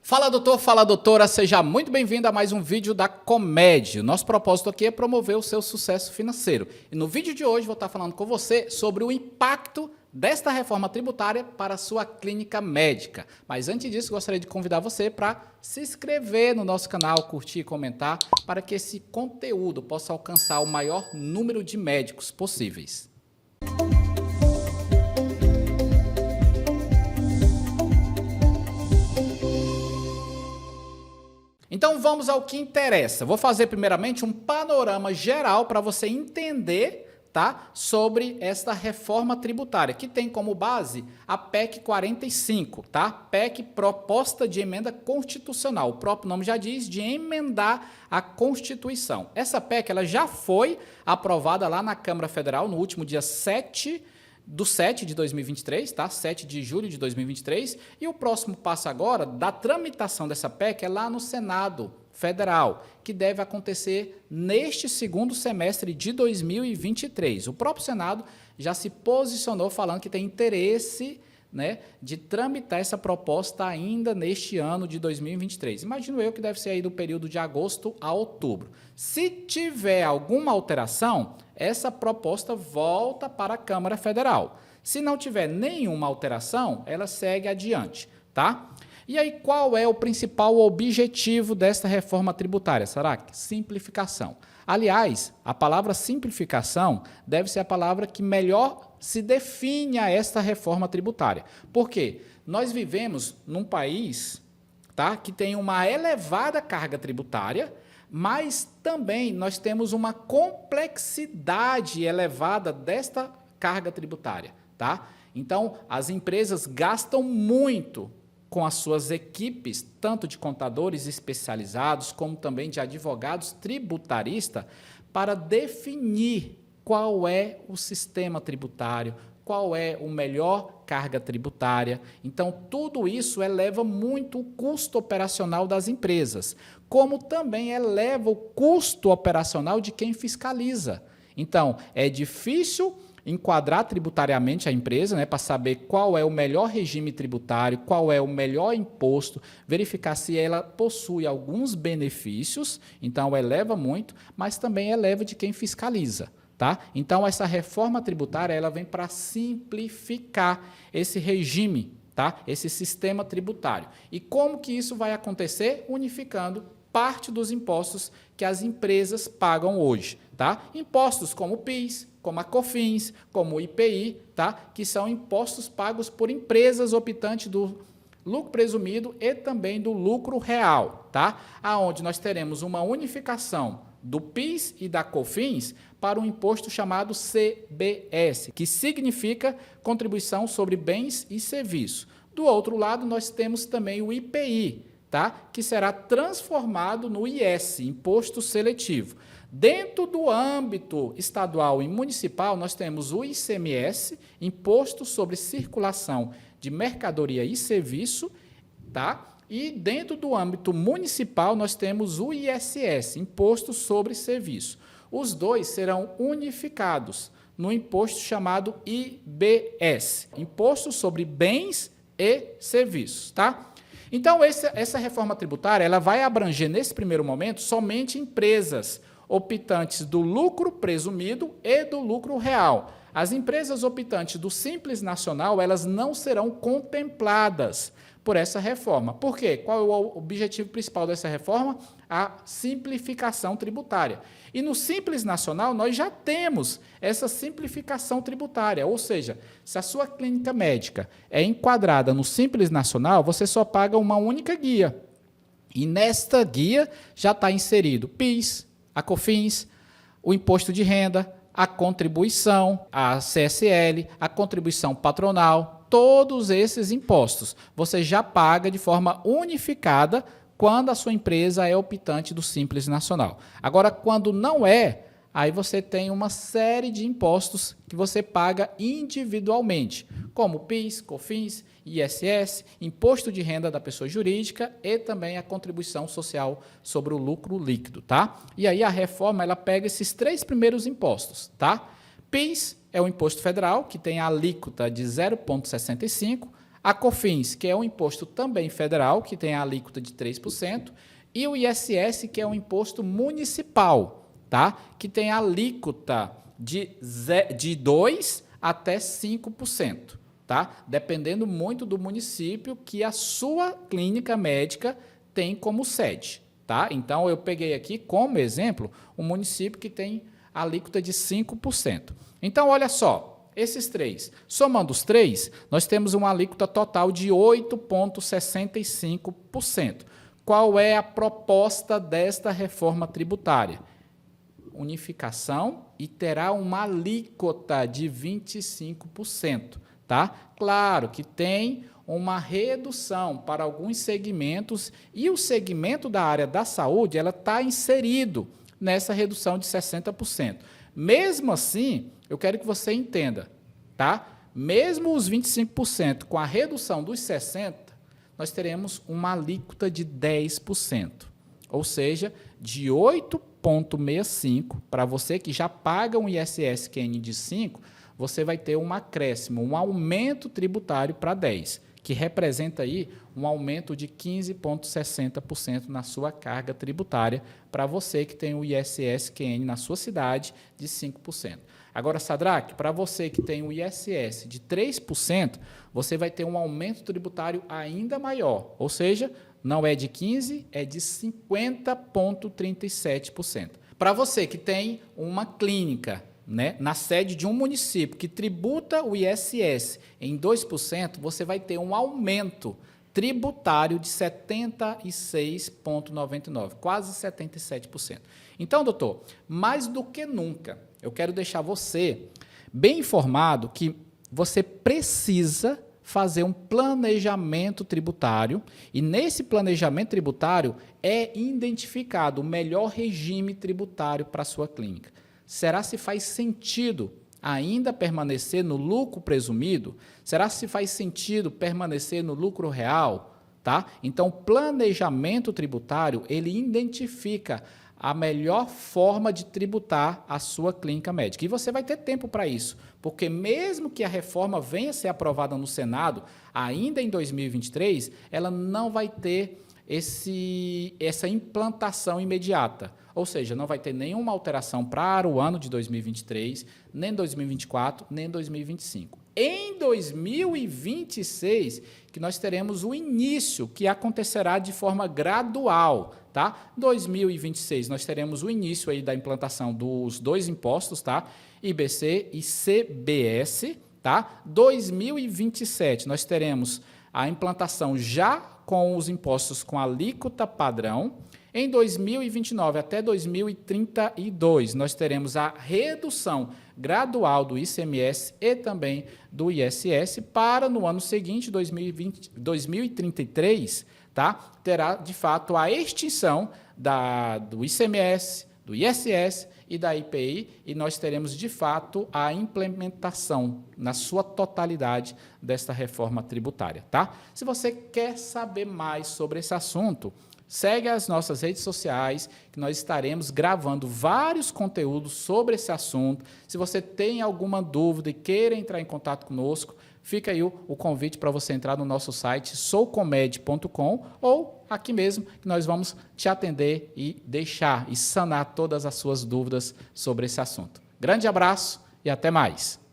Fala doutor, fala doutora, seja muito bem-vindo a mais um vídeo da Comed. O nosso propósito aqui é promover o seu sucesso financeiro. E no vídeo de hoje vou estar falando com você sobre o impacto desta reforma tributária para a sua clínica médica. Mas antes disso, gostaria de convidar você para se inscrever no nosso canal, curtir e comentar, para que esse conteúdo possa alcançar o maior número de médicos possíveis. Então vamos ao que interessa. Vou fazer primeiramente um panorama geral para você entender, tá, sobre esta reforma tributária, que tem como base a PEC 45, tá? PEC, Proposta de Emenda Constitucional. O próprio nome já diz, de emendar a Constituição. Essa PEC ela já foi aprovada lá na Câmara Federal no último dia 7 de 2023, tá? 7 de julho de 2023, e o próximo passo agora da tramitação dessa PEC é lá no Senado Federal, que deve acontecer neste segundo semestre de 2023. O próprio Senado já se posicionou falando que tem interesse, né, de tramitar essa proposta ainda neste ano de 2023. Imagino eu que deve ser aí do período de agosto a outubro. Se tiver alguma alteração, essa proposta volta para a Câmara Federal. Se não tiver nenhuma alteração, ela segue adiante, tá? E aí, qual é o principal objetivo desta reforma tributária? Será que simplificação? Aliás, a palavra simplificação deve ser a palavra que melhor se define a esta reforma tributária. Por quê? Nós vivemos num país, tá, que tem uma elevada carga tributária, mas também nós temos uma complexidade elevada desta carga tributária, tá? Então, as empresas gastam muito com as suas equipes, tanto de contadores especializados, como também de advogados tributaristas, para definir qual é o sistema tributário, qual é o melhor carga tributária. Então, tudo isso eleva muito o custo operacional das empresas, como também eleva o custo operacional de quem fiscaliza. Então, é difícil enquadrar tributariamente a empresa, né, para saber qual é o melhor regime tributário, qual é o melhor imposto, verificar se ela possui alguns benefícios, então eleva muito, mas também eleva de quem fiscaliza. Tá? Então, essa reforma tributária ela vem para simplificar esse regime, tá? Esse sistema tributário. E como que isso vai acontecer? Unificando parte dos impostos que as empresas pagam hoje. Tá? Impostos como o PIS, como a COFINS, como o IPI, tá? Que são impostos pagos por empresas optantes do lucro presumido e também do lucro real, tá? Aonde nós teremos uma unificação do PIS e da COFINS para um imposto chamado CBS, que significa Contribuição sobre Bens e Serviços. Do outro lado, nós temos também o IPI, tá? Que será transformado no IS, Imposto Seletivo. Dentro do âmbito estadual e municipal, nós temos o ICMS, Imposto sobre Circulação de Mercadoria e Serviço, tá? E dentro do âmbito municipal, nós temos o ISS, Imposto sobre Serviço. Os dois serão unificados no imposto chamado IBS, Imposto sobre Bens e Serviços, tá? Então, essa reforma tributária ela vai abranger, nesse primeiro momento, somente empresas optantes do lucro presumido e do lucro real. As empresas optantes do Simples Nacional, elas não serão contempladas por essa reforma. Por quê? Qual é o objetivo principal dessa reforma? A simplificação tributária. E no Simples Nacional, nós já temos essa simplificação tributária, ou seja, se a sua clínica médica é enquadrada no Simples Nacional, você só paga uma única guia. E nesta guia já está inserido PIS, a COFINS, o imposto de renda, a contribuição, a CSL, a contribuição patronal, todos esses impostos você já paga de forma unificada quando a sua empresa é optante do Simples Nacional. Agora, quando não é, aí você tem uma série de impostos que você paga individualmente, como PIS, COFINS, ISS, Imposto de Renda da Pessoa Jurídica e também a contribuição social sobre o lucro líquido, tá? E aí a reforma ela pega esses três primeiros impostos, tá? PIS é o imposto federal, que tem a alíquota de 0,65, A COFINS, que é um imposto também federal, que tem a alíquota de 3%, e o ISS, que é um imposto municipal, tá? Que tem a alíquota de 2% até 5%, tá? Dependendo muito do município que a sua clínica médica tem como sede, tá? Então, eu peguei aqui como exemplo um município que tem alíquota de 5%. Então, olha só. Esses três, somando os três, nós temos uma alíquota total de 8,65%. Qual é a proposta desta reforma tributária? Unificação e terá uma alíquota de 25%, tá? Claro que tem uma redução para alguns segmentos e o segmento da área da saúde ela está inserido nessa redução de 60%. Mesmo assim, eu quero que você entenda, tá? Mesmo os 25% com a redução dos 60%, nós teremos uma alíquota de 10%. Ou seja, de 8,65% para você que já paga um ISS-QN de 5%, você vai ter um acréscimo, um aumento tributário para 10%, que representa aí um aumento de 15,60% na sua carga tributária para você que tem o ISS-QN na sua cidade de 5%. Agora, Sadraque, para você que tem o ISS de 3%, você vai ter um aumento tributário ainda maior, ou seja, não é de 15%, é de 50,37%. Para você que tem uma clínica, né, na sede de um município que tributa o ISS em 2%, você vai ter um aumento tributário de 76,99%, quase 77%. Então, doutor, mais do que nunca, eu quero deixar você bem informado que você precisa fazer um planejamento tributário e nesse planejamento tributário é identificado o melhor regime tributário para a sua clínica. Será se faz sentido ainda permanecer no lucro presumido? Será se faz sentido permanecer no lucro real? Tá? Então, o planejamento tributário, ele identifica a melhor forma de tributar a sua clínica médica. E você vai ter tempo para isso, porque mesmo que a reforma venha a ser aprovada no Senado, ainda em 2023, ela não vai ter essa implantação imediata. Ou seja, não vai ter nenhuma alteração para o ano de 2023, nem 2024, nem 2025. Em 2026, que nós teremos o início, que acontecerá de forma gradual, tá? 2026, nós teremos o início aí da implantação dos dois impostos, tá? IBC e CBS, tá? 2027, nós teremos a implantação já com os impostos com alíquota padrão. Em 2029 até 2032, nós teremos a redução gradual do ICMS e também do ISS para no ano seguinte, 2033, tá? Terá de fato a extinção do ICMS, do ISS e da IPI e nós teremos de fato a implementação na sua totalidade desta reforma tributária, tá? Se você quer saber mais sobre esse assunto, segue as nossas redes sociais, que nós estaremos gravando vários conteúdos sobre esse assunto. Se você tem alguma dúvida e queira entrar em contato conosco, fica aí o convite para você entrar no nosso site soucomed.com ou aqui mesmo, que nós vamos te atender e deixar e sanar todas as suas dúvidas sobre esse assunto. Grande abraço e até mais!